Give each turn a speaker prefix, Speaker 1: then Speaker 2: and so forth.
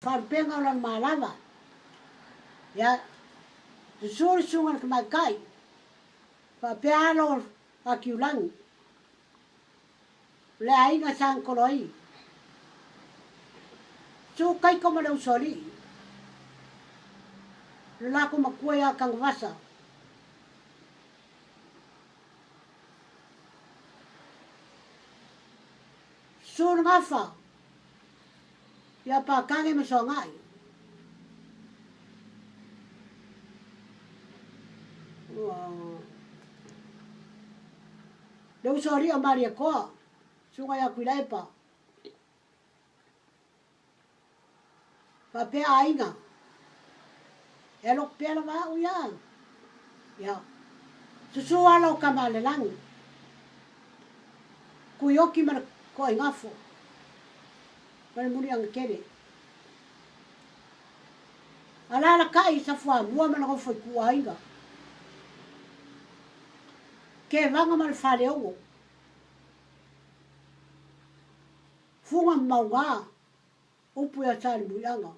Speaker 1: Wharpenga o lang malava. Ya, susuri sungan kamakai. Whapealo a kiulangi. Le ainga sang koloi. So kai koma le usoli. Le lako makua ya kang vasa. So ngafa. Ya pa kange masongai. Le usoli a Maria koa. Sunga ya kuilaipa. Pape ainga. Elok pela wa uya. Ya. Susua lo kamale lang. Kuyoki mar ko ingafo. Mar muri ang kere. Ala kai sa fwa mua mana ko foi ku ainga. Ke vanga mar fale o. Funga maunga. Upu ya tali muyanga.